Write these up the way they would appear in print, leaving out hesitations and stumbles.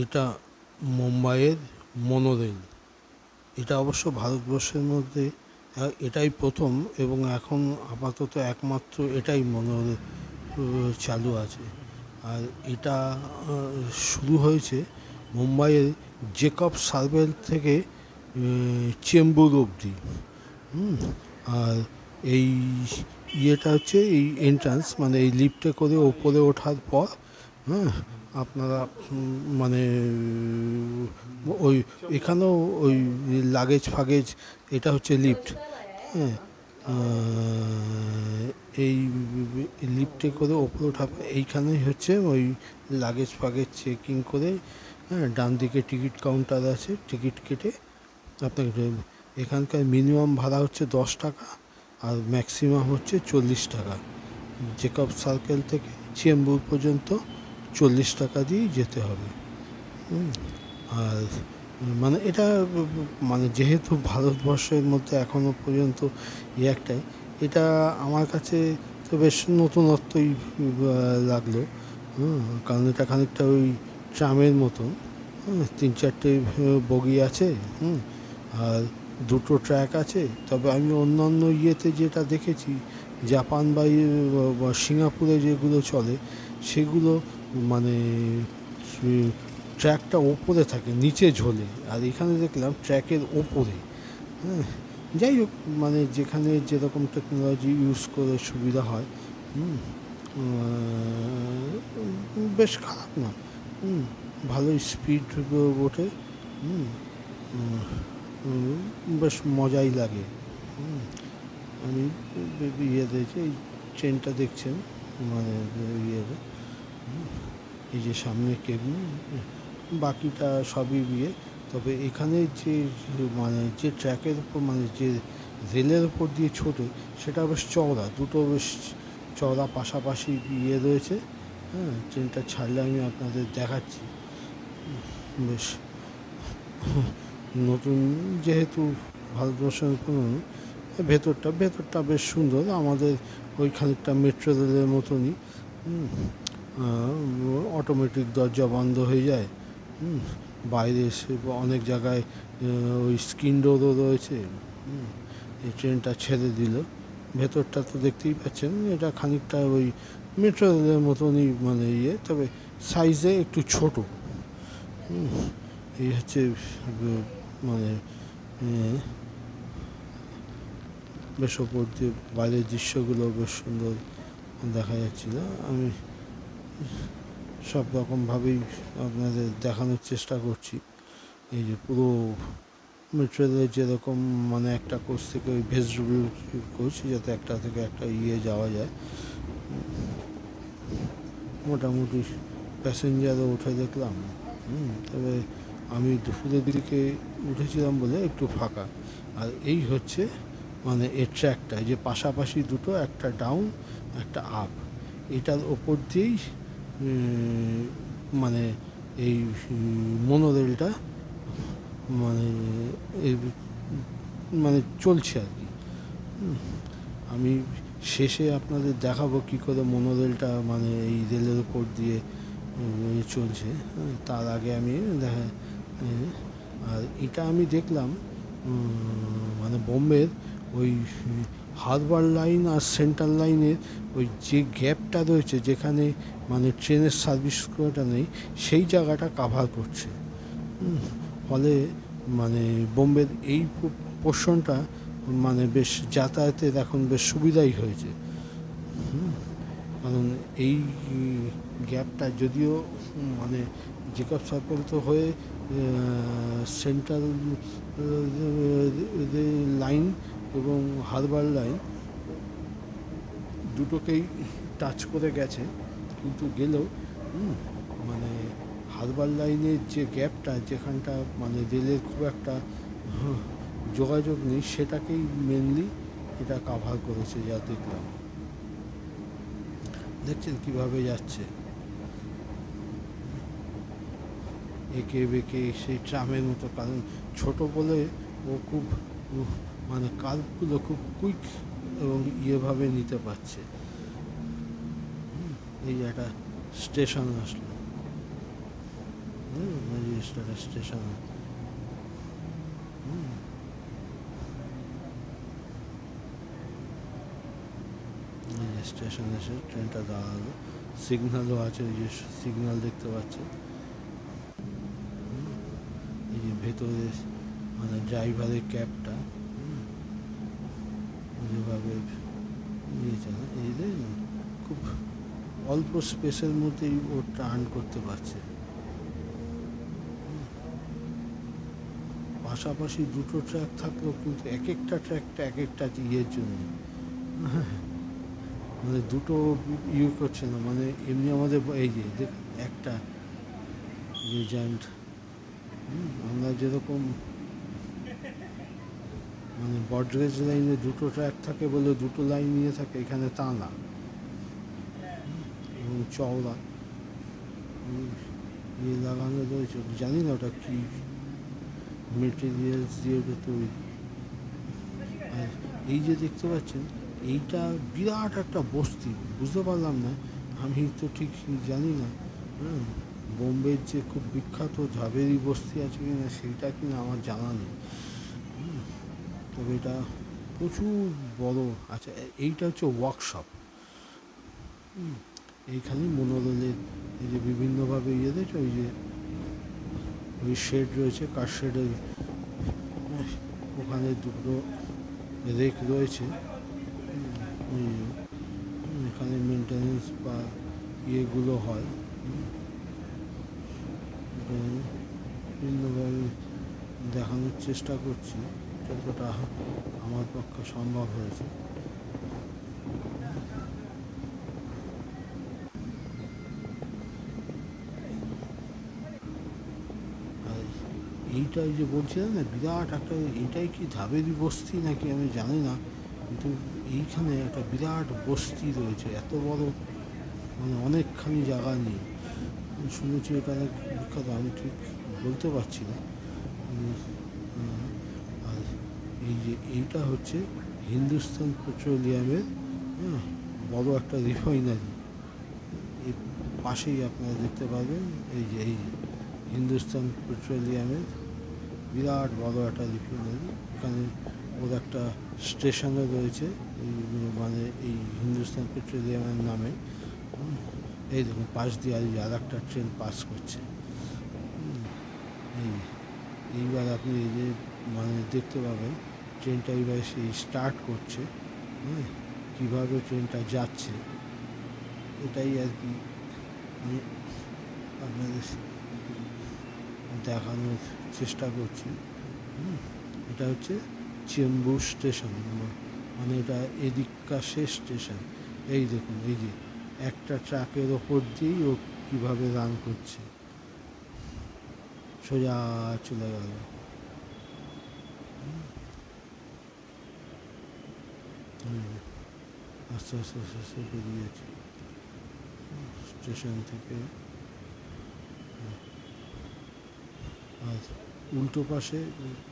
এটা মুম্বাইয়ের মোনোরেল। এটা অবশ্য ভারতবর্ষের মধ্যে এটাই প্রথম এবং এখন আপাতত একমাত্র এটাই মোনোরেল চালু আছে। আর এটা শুরু হয়েছে মুম্বাইয়ের জেকব সার্ভেল থেকে চেম্বুর অবধি। আর এই ইয়েটা হচ্ছে এই এন্ট্রান্স, মানে এই লিফটে করে ওপরে ওঠার পর আপনারা মানে ওই এখানেও ওই লাগেজ ফাগেজ, এটা হচ্ছে লিফট। হ্যাঁ, এই লিফটে করে ওপরে ওঠা, এইখানেই হচ্ছে ওই লাগেজ ফাগেজ চেকিং করে, হ্যাঁ, ডান দিকে টিকিট কাউন্টার আছে, টিকিট কেটে আপনাকে এখানকার মিনিমাম ভাড়া হচ্ছে 10 টাকা আর ম্যাক্সিমাম হচ্ছে 40 টাকা। জেকব সার্কেল থেকে চেম্বুর পর্যন্ত 40 টাকা দিয়েই যেতে হবে। আর মানে এটা মানে যেহেতু ভারতবর্ষের মধ্যে এখনও পর্যন্ত একটাই, এটা আমার কাছে তো বেশ নতুনত্বই লাগলো। কারণ এটা খানিকটা ওই ট্রামের মতন, 3-4টে বগি আছে, আর 2টো ট্র্যাক আছে। তবে আমি অন্যান্য ইয়েতে যেটা দেখেছি, জাপান বা সিঙ্গাপুরে যেগুলো চলে সেগুলো মানে ট্র্যাকটা ওপরে থাকে, নিচে ঝোলে, আর এখানে দেখলাম ট্র্যাকের ওপরে। হ্যাঁ, যাই হোক, মানে যেখানে যেরকম টেকনোলজি ইউজ করে সুবিধা হয়। বেশ খারাপ না, ভালোই স্পিড ওঠে, বেশ মজাই লাগে। আমি ইয়ে দেখছি, এই ট্রেনটা দেখছেন, মানে ইয়েতে, এই যে সামনে কেবিন, বাকিটা সবই বিয়ে। তবে এখানে যে মানে যে ট্র্যাকের উপর, মানে যে রেলের উপর দিয়ে ছোটে, সেটা বেশ চওড়া, দুটো বেশ চওড়া পাশাপাশি ইয়ে রয়েছে। হ্যাঁ, ট্রেনটা ছাড়লে আমি আপনাদের দেখাচ্ছি। বেশ নতুন, যেহেতু ভারতবর্ষের পুরনো, ভেতরটা বেশ সুন্দর, আমাদের ওই খানিকটা মেট্রো রেলের মতনই। অটোমেটিক দরজা বন্ধ হয়ে যায়। বাইরে এসে অনেক জায়গায় ওই স্ক্রিন ডোরও রয়েছে। এই ট্রেনটা ছেড়ে দিল, ভেতরটা তো দেখতেই পাচ্ছেন, এটা খানিকটা ওই মেট্রো রেলের মতনই, মানে ইয়ে, তবে সাইজে একটু ছোট। এই হচ্ছে মানে বেশ ওপর দিয়ে বাইরের দৃশ্যগুলো বেশ সুন্দর দেখা যাচ্ছিল। আমি সব রকমভাবেই আপনাদের দেখানোর চেষ্টা করছি। এই যে পুরো মেট্রো রেলের যেরকম, মানে একটা কোচ থেকে ওই ভেজিটেবল কোচ, যাতে একটা থেকে একটা যাওয়া যায়। মোটামুটি প্যাসেঞ্জারও উঠে দেখলাম। তবে আমি দুপুরের দিকে উঠেছিলাম বলে একটু ফাঁকা। আর এই হচ্ছে মানে এর ট্র্যাকটা, যে পাশাপাশি দুটো, একটা ডাউন একটা আপ, এটার ওপর দিয়েই মানে এই মোনোরেলটা মানে মানে চলছে আর কি। আমি শেষে আপনাদের দেখাবো কী করে মোনোরেলটা মানে এই রেলের উপর দিয়ে চলছে। তার আগে আমি আর এটা আমি দেখলাম মানে বোম্বের ওই হারবার লাইন আর সেন্ট্রাল লাইনের ওই যে গ্যাপটা রয়েছে, যেখানে মানে ট্রেনের সার্ভিসটা নেই, সেই জায়গাটা কাভার করছে। ফলে মানে বোম্বের এই পোর্শনটা মানে বেশ যাতায়াতের এখন বেশ সুবিধাই হয়েছে। কারণ এই গ্যাপটা যদিও মানে জেকব সার্কেল তো হয়ে সেন্ট্রাল লাইন এবং হারবার লাইন দুটোকেই টাচ করে গেছে, কিন্তু গেলেও মানে হারবার লাইনের যে গ্যাপটা, যেখানটা মানে রেলের খুব একটা যোগাযোগ নেই, সেটাকেই মেনলি এটা কাভার করেছে, যা দেখলাম। দেখছেন কীভাবে যাচ্ছে, এঁকে বেঁকে সেই ট্রামের মতো। কারণ ছোট বলে ও খুব মানে কার্ভগুলো খুব কুইক এবং ইয়েভাবে নিতে পারছে। এই একটা স্টেশন আসলো, স্টেশন। স্টেশন এসে ট্রেনটা দাঁড়ালো, সিগন্যালও আছে, ওই যে সিগন্যাল দেখতে পাচ্ছেন। এই যে ভেতরে মানে ড্রাইভারের ক্যাবটা যেভাবে নিয়েছে না, এই যে খুব অল্প স্পেসের মধ্যেই ও টার্ন করতে পারছে। পাশাপাশি দুটো ট্র্যাক থাকলেও কিন্তু এক একটা ট্র্যাকটা এক একটা ইয়ের জন্য, মানে দুটো ইয়ে করছে না, মানে এমনি আমাদের এই যে একটা লেজেন্ড, আমরা যেরকম মানে বর্ডগেজ লাইনে দুটো ট্র্যাক থাকে বলে দুটো লাইন নিয়ে থাকে, এখানে তা না, এবং চওড়া ইয়ে লাগানো রয়েছে, জানি না ওটা কী মেটেরিয়ালস দিয়ে ওটা তৈরি। আর এই যে দেখতে পাচ্ছেন, এইটা বিরাট একটা বস্তি, বুঝতে পারলাম না, আমি তো ঠিক জানি না। বোম্বের যে খুব বিখ্যাত ঝাবেরি বস্তি আছে কিনা সেইটা কিনা আমার জানা নেই, তবে এটা প্রচুর বড়। আচ্ছা, এইটা হচ্ছে ওয়ার্কশপ। এইখানেই মনোরলের এই যে বিভিন্নভাবে ইয়ে দিয়েছে, ওই যে ওই শেড রয়েছে, কার শেডের ওখানে দুটো রেক রয়েছে। এখানে মেনটেন্যান্স বা ইয়েগুলো হয়, বিভিন্নভাবে দেখানোর চেষ্টা করছি যতটা আমার পক্ষে সম্ভব হয়েছে। আর এইটাই যে বলছিলাম না বিরাট একটা, এইটাই কি ধাবেরি বস্তি নাকি আমি জানি না, কিন্তু এইখানে একটা বিরাট বস্তি রয়েছে, এত বড়, মানে অনেকখানি জায়গা নিয়ে। শুনেছি এটা অনেক বিখ্যাত, আমি ঠিক বলতে পারছি না। আর এই যে এইটা হচ্ছে হিন্দুস্তান পেট্রোলিয়ামের বড় একটা রিফাইনারি, এর পাশেই আপনারা দেখতে পাবেন এই যে হিন্দুস্তান পেট্রোলিয়ামের বিরাট বড় একটা রিফাইনারি। এখানে ওর একটা স্টেশনও রয়েছে, মানে এই হিন্দুস্তান পেট্রোলিয়ামের নামে। এই দেখুন পাশ দিয়ে আর একটা ট্রেন পাস করছে। এইবার আপনি এই যে মানে দেখতে পাবেন ট্রেনটা এইবার সেই স্টার্ট করছে, কীভাবে ট্রেনটা যাচ্ছে, এটাই আর কি আমি আপনাদের দেখানোর চেষ্টা করছি। এটা হচ্ছে চেম্বুর স্টেশন, মানে এটা এদিককার শেষ স্টেশন। এই দেখুন এই যে একটা ট্রাকের ওপর দিয়েই ও কীভাবে রান করছে, সোজা চলে গেল। আস্তে আস্তে আস্তে আস্তে বেরিয়েছে স্টেশন থেকে। আর উল্টো পাশে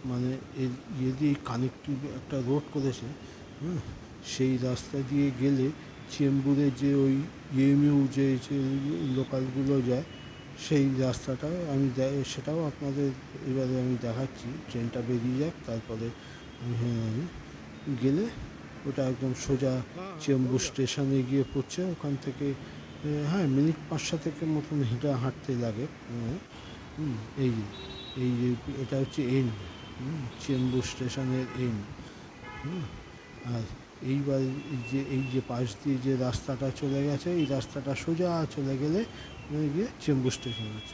মানে এর ইয়ে দিয়ে কানেক্টিভ একটা রোড করেছে, সেই রাস্তা দিয়ে গেলে চেম্বুরে যে ওই ইএমইউ যে লোকালগুলো যায় সেই রাস্তাটায় আমি সেটাও আপনাদের এবারে আমি দেখাচ্ছি। ট্রেনটা বেরিয়ে যাক, তারপরে আমি গেলে ওটা একদম সোজা চেম্বুর স্টেশনে গিয়ে পড়ছে। ওখান থেকে মিনিট 5-7 মতন হাঁটতে লাগে। এই এই যে এটা হচ্ছে এন্ড, চেম্বুর স্টেশনের এন্ড। আর এইবার এই যে পাশ দিয়ে যে রাস্তাটা চলে গেছে, এই রাস্তাটা সোজা চলে গেলে গিয়ে চেম্বুর স্টেশন হচ্ছে।